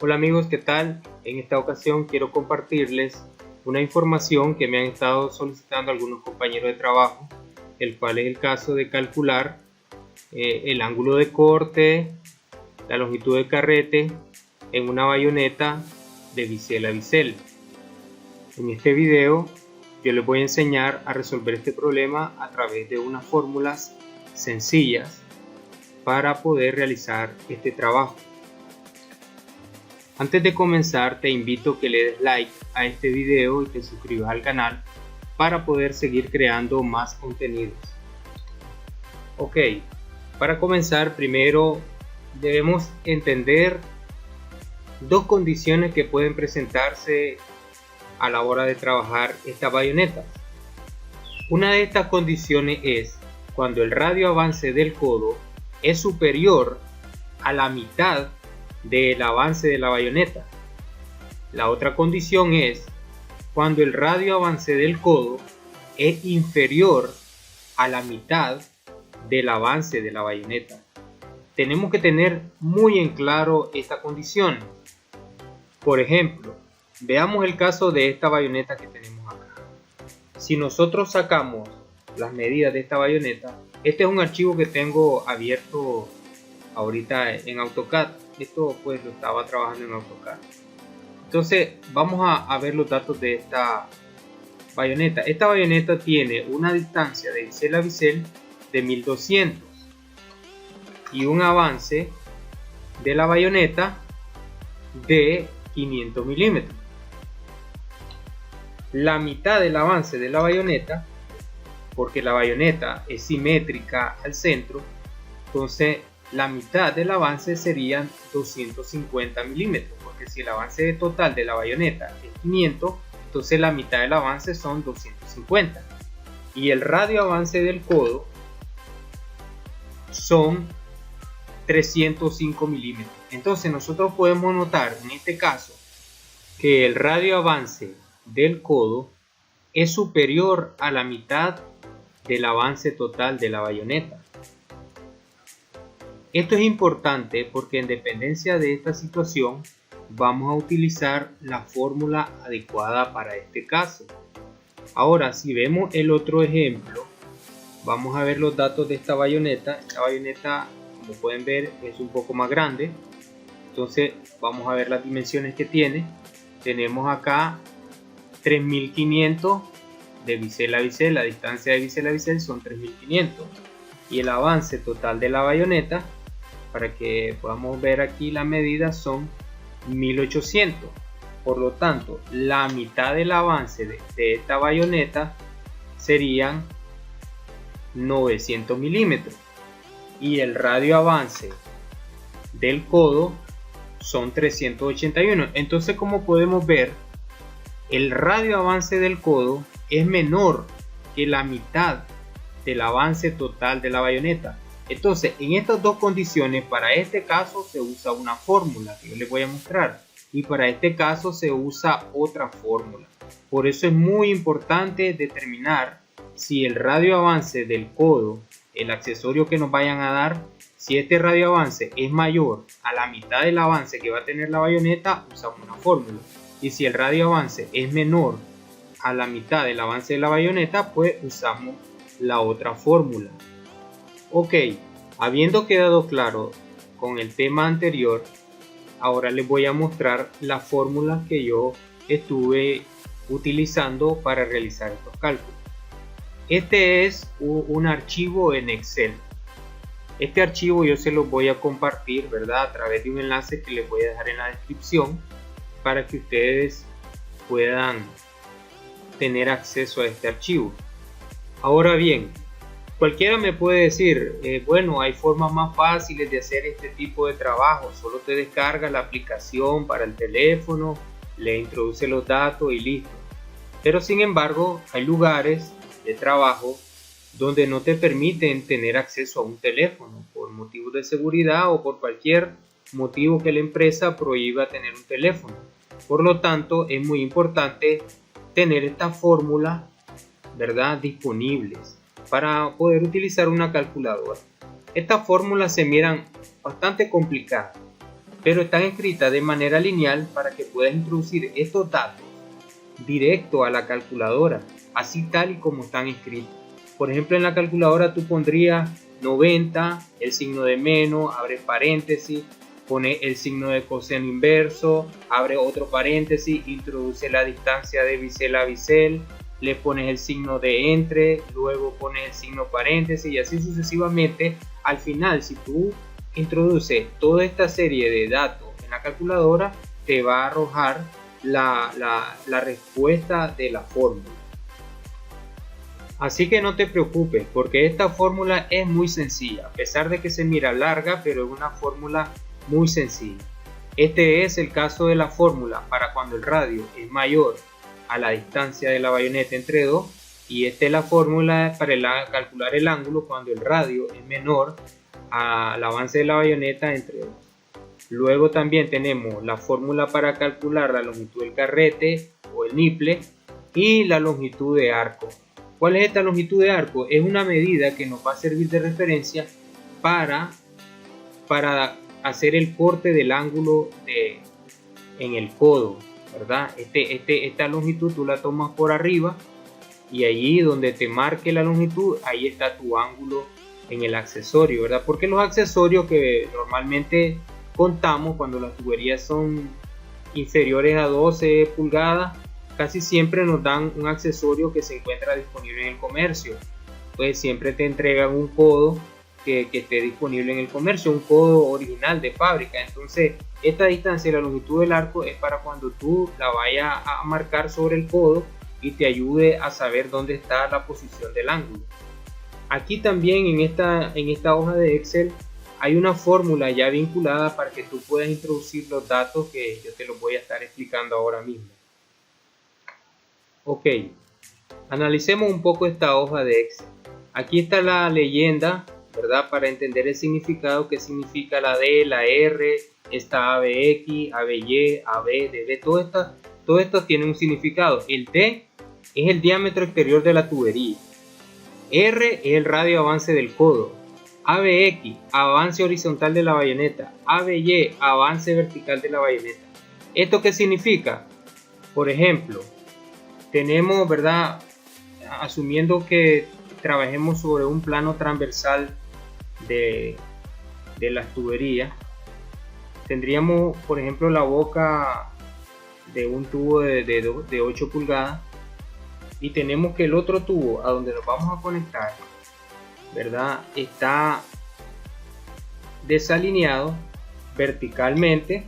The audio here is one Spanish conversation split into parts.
Hola amigos, ¿qué tal? En esta ocasión quiero compartirles una información que me han estado solicitando algunos compañeros de trabajo, el cual es el caso de calcular el ángulo de corte, la longitud de carrete en una bayoneta de bisel a bisel. En este video yo les voy a enseñar a resolver este problema a través de unas fórmulas sencillas para poder realizar este trabajo. Antes de comenzar te invito a que le des like a este video y te suscribas al canal para poder seguir creando más contenidos. Ok, para comenzar primero debemos entender dos condiciones que pueden presentarse a la hora de trabajar esta bayoneta. Una de estas condiciones es cuando el radio avance del codo es superior a la mitad del avance de la bayoneta. La otra condición es cuando el radio avance del codo es inferior a la mitad del avance de la bayoneta. Tenemos que tener muy en claro esta condición. Por ejemplo, veamos el caso de esta bayoneta que tenemos acá. Si nosotros sacamos las medidas de esta bayoneta, este es un archivo que tengo abierto ahorita en AutoCAD. Esto pues lo estaba trabajando en AutoCAD. Entonces vamos a ver los datos de esta bayoneta. Esta bayoneta tiene una distancia de bisel a bisel de 1200 y un avance de la bayoneta de 500 milímetros. La mitad del avance de la bayoneta, porque la bayoneta es simétrica al centro, entonces la mitad del avance serían 250 milímetros, porque si el avance total de la bayoneta es 500, entonces la mitad del avance son 250. Y el radio avance del codo son 305 milímetros. Entonces nosotros podemos notar en este caso que el radio avance del codo es superior a la mitad del avance total de la bayoneta. Esto es importante porque en dependencia de esta situación vamos a utilizar la fórmula adecuada para este caso. Ahora, si vemos el otro ejemplo, vamos a ver los datos de esta bayoneta. Esta bayoneta, como pueden ver, es un poco más grande. Entonces vamos a ver las dimensiones que tiene. Tenemos acá 3500 de bisel a bisel. La distancia de bisel a bisel son 3500. Y el avance total de la bayoneta, para que podamos ver aquí la medida, son 1800. Por lo tanto, la mitad del avance de esta bayoneta serían 900 milímetros y el radio avance del codo son 381. Entonces, como podemos ver, el radio avance del codo es menor que la mitad del avance total de la bayoneta. Entonces, en estas dos condiciones, para este caso se usa una fórmula que yo les voy a mostrar, y para este caso se usa otra fórmula. Por eso es muy importante determinar si el radio avance del codo, el accesorio que nos vayan a dar, si este radio avance es mayor a la mitad del avance que va a tener la bayoneta, usamos una fórmula. Y si el radio avance es menor a la mitad del avance de la bayoneta, pues usamos la otra fórmula. Ok, habiendo quedado claro con el tema anterior, ahora les voy a mostrar la fórmula que yo estuve utilizando para realizar estos cálculos. Este es un archivo en Excel. Este archivo yo se los voy a compartir, ¿verdad?, a través de un enlace que les voy a dejar en la descripción para que ustedes puedan tener acceso a este archivo. Ahora bien, cualquiera me puede decir, bueno, hay formas más fáciles de hacer este tipo de trabajo. Solo te descargas la aplicación para el teléfono, le introduce los datos y listo. Pero sin embargo, hay lugares de trabajo donde no te permiten tener acceso a un teléfono por motivos de seguridad o por cualquier motivo que la empresa prohíba tener un teléfono. Por lo tanto, es muy importante tener esta fórmula, ¿verdad?, disponibles para poder utilizar una calculadora. Estas fórmulas se miran bastante complicadas, pero están escritas de manera lineal para que puedas introducir estos datos directo a la calculadora, así tal y como están escritos. Por ejemplo, en la calculadora tú pondrías 90, el signo de menos, abre paréntesis, pone el signo de coseno inverso, abre otro paréntesis, introduce la distancia de bisel a bisel, le pones el signo de entre, luego pones el signo paréntesis y así sucesivamente. Al final, si tú introduces toda esta serie de datos en la calculadora, te va a arrojar la respuesta de la fórmula. Así que no te preocupes, porque esta fórmula es muy sencilla, a pesar de que se mira larga, pero es una fórmula muy sencilla. Este es el caso de la fórmula para cuando el radio es mayor a la distancia de la bayoneta entre 2, y esta es la fórmula para calcular el ángulo cuando el radio es menor al avance de la bayoneta entre 2. Luego también tenemos la fórmula para calcular la longitud del carrete o el nipple y la longitud de arco. ¿Cuál es esta longitud de arco? Es una medida que nos va a servir de referencia para hacer el corte del ángulo en el codo, ¿verdad? Esta longitud tú la tomas por arriba y allí donde te marque la longitud, ahí está tu ángulo en el accesorio, ¿verdad? Porque los accesorios que normalmente contamos cuando las tuberías son inferiores a 12 pulgadas, casi siempre nos dan un accesorio que se encuentra disponible en el comercio. Pues siempre te entregan un codo que esté disponible en el comercio, un codo original de fábrica. Entonces esta distancia y la longitud del arco es para cuando tú la vayas a marcar sobre el codo y te ayude a saber dónde está la posición del ángulo. Aquí también en esta hoja de Excel hay una fórmula ya vinculada para que tú puedas introducir los datos que yo te los voy a estar explicando ahora mismo. Ok, analicemos un poco esta hoja de Excel. Aquí está la leyenda, ¿verdad? Para entender el significado, que significa la D, la R, esta ABX, ABY, ABDB, todo esto tiene un significado. El D es el diámetro exterior de la tubería. R es el radio avance del codo. ABX, avance horizontal de la bayoneta. ABY, avance vertical de la bayoneta. ¿Esto qué significa? Por ejemplo, tenemos, ¿verdad? Asumiendo que trabajemos sobre un plano transversal de las tuberías, tendríamos, por ejemplo, la boca de un tubo de 8 pulgadas y tenemos que el otro tubo a donde nos vamos a conectar, ¿verdad? Está desalineado verticalmente,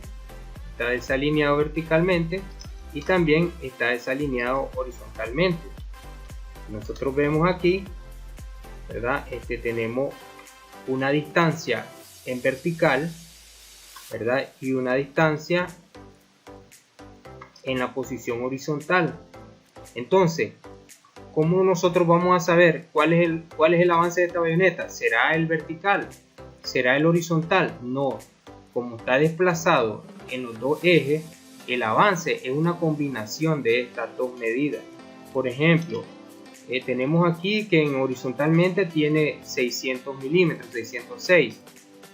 y también está desalineado horizontalmente. Nosotros vemos aquí, ¿verdad? Tenemos una distancia en vertical, ¿verdad? Y una distancia en la posición horizontal. Entonces, ¿cómo nosotros vamos a saber cuál es el avance de esta bayoneta? ¿Será el vertical? ¿Será el horizontal? No, como está desplazado en los dos ejes, el avance es una combinación de estas dos medidas. Por ejemplo, tenemos aquí que horizontalmente tiene 600 milímetros, 606,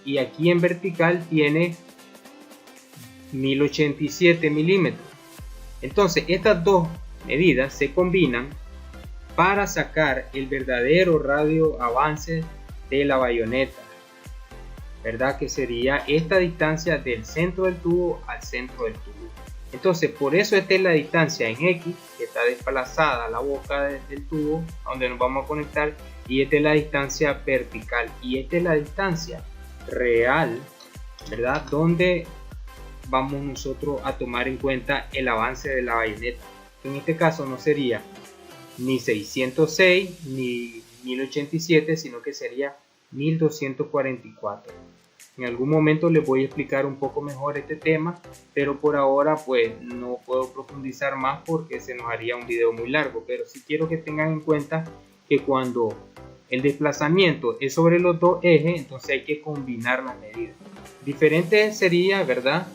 y aquí en vertical tiene 1087 milímetros. Entonces estas dos medidas se combinan para sacar el verdadero radio avance de la bayoneta, ¿verdad? Que sería esta distancia del centro del tubo al centro del tubo. Entonces, por eso esta es la distancia en X, que está desplazada a la boca del tubo a donde nos vamos a conectar, y esta es la distancia vertical, y esta es la distancia real, ¿verdad? Donde vamos nosotros a tomar en cuenta el avance de la bayoneta. En este caso no sería ni 606 ni 1087, sino que sería 1244. En algún momento les voy a explicar un poco mejor este tema, pero por ahora pues no puedo profundizar más porque se nos haría un video muy largo. Pero sí quiero que tengan en cuenta que cuando el desplazamiento es sobre los dos ejes, entonces hay que combinar las medidas. Diferente sería, ¿verdad?,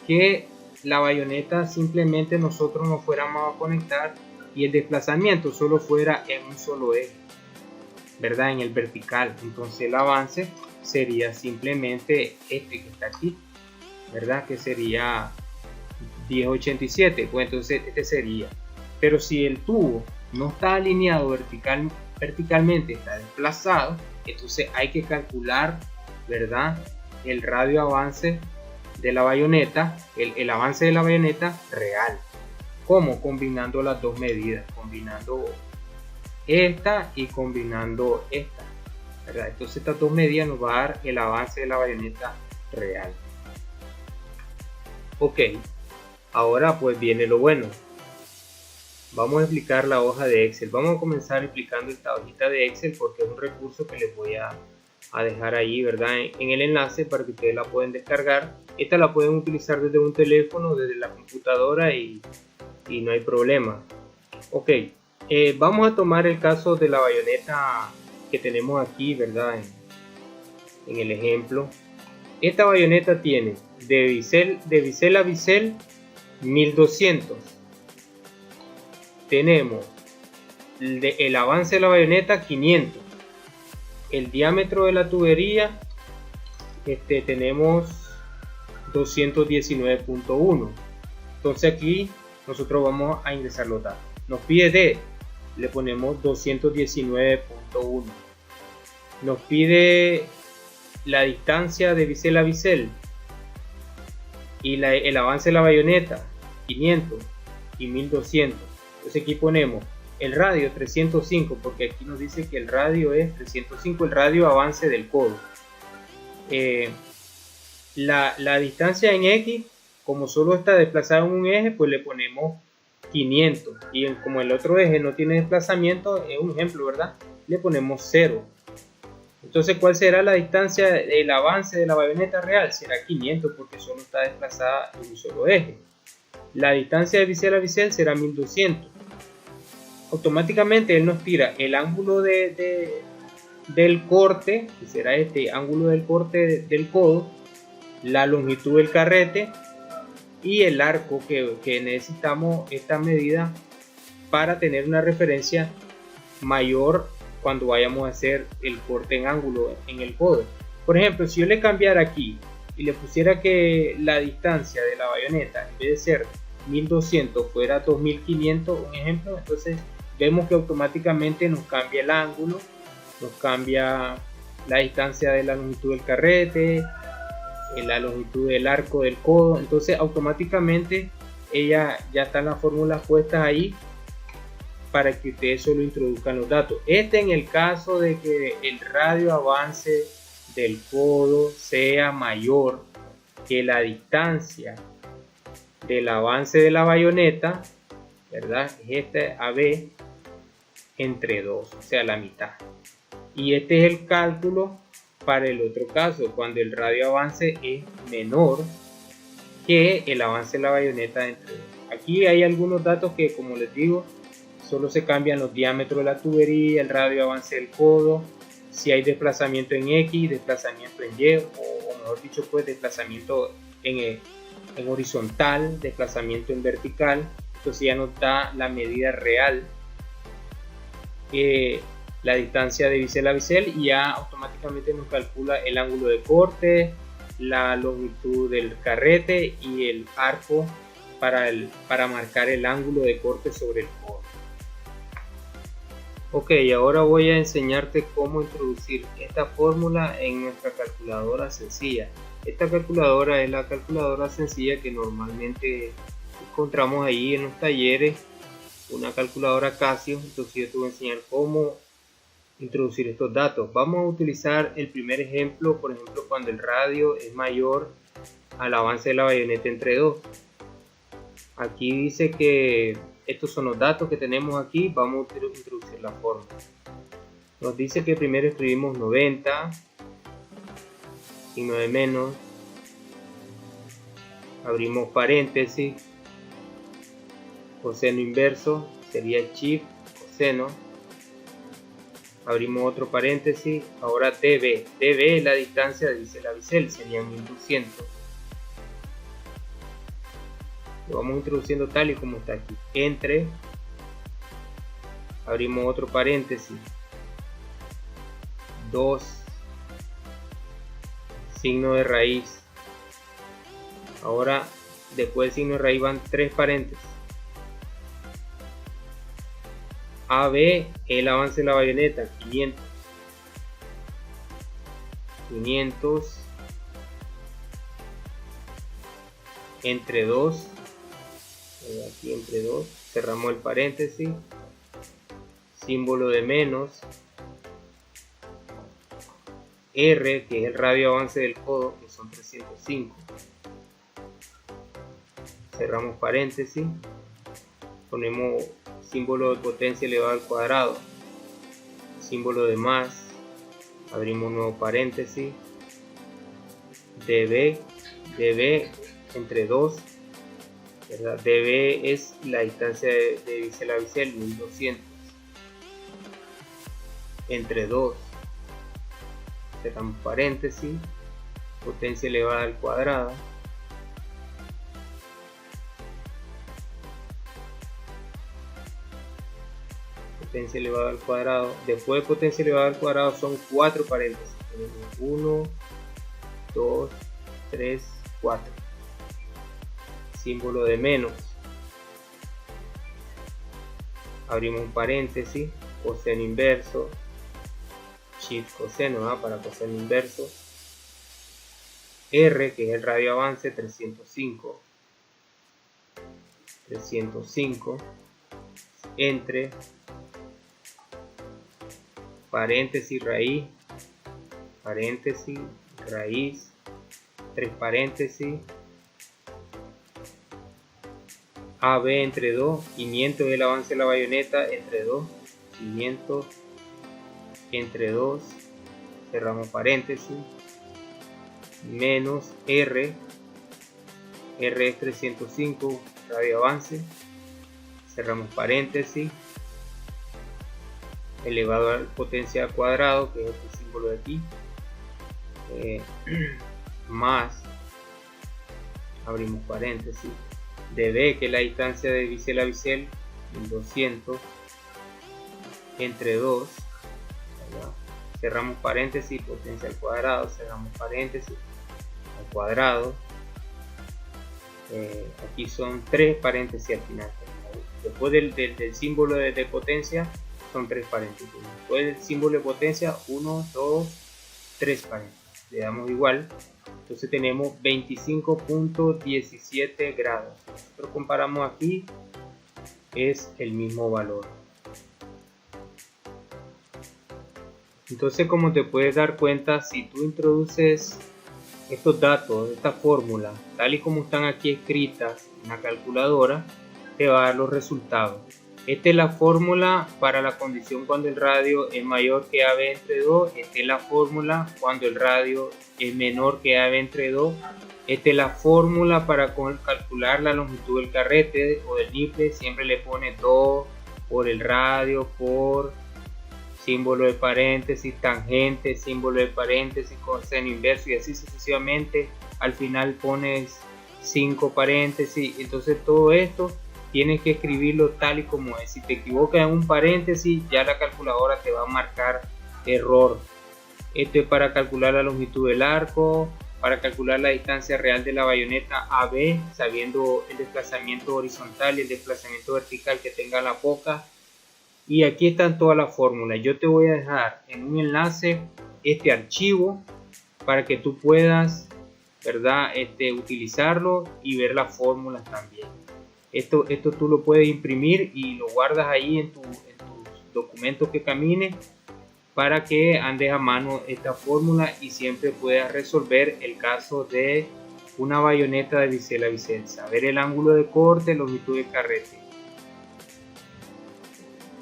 que la bayoneta simplemente nosotros nos fuéramos a conectar y el desplazamiento solo fuera en un solo eje, ¿verdad?, en el vertical. Entonces el avance sería simplemente este que está aquí. ¿verdad? Que sería 1087, pues entonces este sería. Pero si el tubo no está alineado verticalmente, está desplazado, entonces hay que calcular, ¿verdad? El radio avance de la bayoneta, el avance de la bayoneta real. ¿Cómo? Combinando las dos medidas, combinando esta y combinando esta, ¿verdad? Entonces estas dos medidas nos va a dar el avance de la bayoneta real. Ok, ahora pues viene lo bueno. Vamos a explicar la hoja de Excel. Vamos a comenzar explicando esta hojita de Excel porque es un recurso que les voy a dejar ahí, ¿verdad? En el enlace para que ustedes la pueden descargar. Esta la pueden utilizar desde un teléfono, desde la computadora y no hay problema. Ok, vamos a tomar el caso de la bayoneta que tenemos aquí, ¿verdad? En el ejemplo. Esta bayoneta tiene de bisel a bisel 1200. Tenemos el avance de la bayoneta 500. El diámetro de la tubería tenemos 219.1. Entonces aquí nosotros vamos a ingresar los datos. Nos pide D, le ponemos 219.1. Nos pide la distancia de bisel a bisel y el avance de la bayoneta 500 y 1200. Entonces aquí ponemos el radio 305 porque aquí nos dice que el radio es 305, el radio avance del codo. La distancia en X, como solo está desplazado en un eje, pues le ponemos 500, y como el otro eje no tiene desplazamiento, es un ejemplo, ¿verdad? Le ponemos 0. Entonces, ¿cuál será la distancia del avance de la bayoneta real? Será 500 porque solo está desplazada en un solo eje. La distancia de bisel a bisel será 1200. Automáticamente él nos tira el ángulo del corte, que será este ángulo del corte del codo, la longitud del carrete y el arco que necesitamos esta medida para tener una referencia mayor cuando vayamos a hacer el corte en ángulo en el codo. Por ejemplo, si yo le cambiara aquí y le pusiera que la distancia de la bayoneta en vez de ser 1200 fuera 2500, un ejemplo, entonces vemos que automáticamente nos cambia el ángulo, nos cambia la distancia de la longitud del carrete, la longitud del arco del codo. Entonces automáticamente ya están las fórmulas puestas ahí para que ustedes solo introduzcan los datos. En el caso de que el radio avance del codo sea mayor que la distancia del avance de la bayoneta, ¿verdad? Es AB entre 2, o sea, la mitad. Y este es el cálculo para el otro caso, cuando el radio avance es menor que el avance de la bayoneta entre 2. Aquí hay algunos datos que, como les digo, solo se cambian los diámetros de la tubería, el radio avance del codo, si hay desplazamiento en X, desplazamiento en Y, o mejor dicho, pues desplazamiento en horizontal, desplazamiento en vertical. Entonces ya nos da la medida real, la distancia de bisel a bisel, y ya automáticamente nos calcula el ángulo de corte, la longitud del carrete y el arco para marcar el ángulo de corte sobre el codo. Ok, ahora voy a enseñarte cómo introducir esta fórmula en nuestra calculadora sencilla. Esta calculadora es la calculadora sencilla que normalmente encontramos ahí en los talleres, una calculadora Casio. Entonces yo te voy a enseñar cómo introducir estos datos. Vamos a utilizar el primer ejemplo, por ejemplo, cuando el radio es mayor al avance de la bayoneta entre 2. Aquí dice que estos son los datos que tenemos aquí. Vamos a introducir la fórmula. Nos dice que primero escribimos 90, signo de menos, abrimos paréntesis, coseno inverso sería shift coseno, abrimos otro paréntesis, ahora dB es la distancia de bisel a bisel, serían 1200. Lo vamos introduciendo tal y como está aquí, entre, abrimos otro paréntesis, 2, signo de raíz Ahora después del signo de raíz van 3 paréntesis. AB, el avance de la bayoneta, 500. 500 entre 2, aquí entre 2, cerramos el paréntesis, símbolo de menos, R, que es el radio avance del codo, que son 305, cerramos paréntesis, ponemos símbolo de potencia elevado al cuadrado, símbolo de más, abrimos un nuevo paréntesis, dB entre 2, ¿verdad? dB es la distancia de bisel a bisel, 1200, entre 2, cerramos paréntesis, potencia elevada al cuadrado, potencia elevada al cuadrado. Después de potencia elevada al cuadrado son 4 paréntesis. 1, 2, 3, 4. Símbolo de menos. Abrimos un paréntesis. Coseno inverso. Shift coseno, para coseno inverso. R, que es el radio avance, 305. 305. Entre paréntesis raíz, paréntesis raíz, 3 paréntesis, AB entre 2, 500 es el avance de la bayoneta, entre 2, 500 entre 2, cerramos paréntesis, menos R, R es 305, radio avance, cerramos paréntesis, elevado a potencia al cuadrado, que es este símbolo de aquí, más, abrimos paréntesis, dB, que es la distancia de bisel a bisel, 1200, entre 2, ¿verdad? Cerramos paréntesis, potencia al cuadrado, cerramos paréntesis, al cuadrado, aquí son 3 paréntesis al final, después del símbolo de potencia, son 3 paréntesis. Después del símbolo de potencia, 1, 2, 3 paréntesis. Le damos igual. Entonces tenemos 25.17 grados. Nosotros comparamos aquí, es el mismo valor. Entonces, como te puedes dar cuenta, si tú introduces estos datos, esta fórmula, tal y como están aquí escritas en la calculadora, te va a dar los resultados. Esta es la fórmula para la condición cuando el radio es mayor que AB entre 2. Esta es la fórmula cuando el radio es menor que AB entre 2. Esta es la fórmula para calcular la longitud del carrete o del nipple. Siempre le pone 2 por el radio, por símbolo de paréntesis, tangente, símbolo de paréntesis, coseno inverso y así sucesivamente. Al final pones 5 paréntesis. Entonces todo esto tienes que escribirlo tal y como es. Si te equivocas en un paréntesis, ya la calculadora te va a marcar error. Esto es para calcular la longitud del arco, para calcular la distancia real de la bayoneta AB, sabiendo el desplazamiento horizontal y el desplazamiento vertical que tenga la boca. Y aquí están todas las fórmulas. Yo te voy a dejar en un enlace este archivo para que tú puedas, ¿verdad?, utilizarlo y ver las fórmulas también. Esto tú lo puedes imprimir y lo guardas ahí en tus documentos que camines para que andes a mano esta fórmula y siempre puedas resolver el caso de una bayoneta de bisel a bisel. Saber el ángulo de corte, longitud de carrete.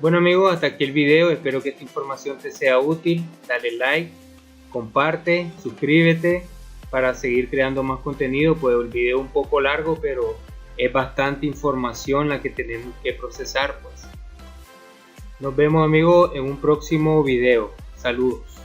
Bueno amigos, hasta aquí el video. Espero que esta información te sea útil. Dale like, comparte, suscríbete para seguir creando más contenido. Pues el video es un poco largo, pero es bastante información la que tenemos que procesar, pues. Nos vemos amigos en un próximo video. Saludos.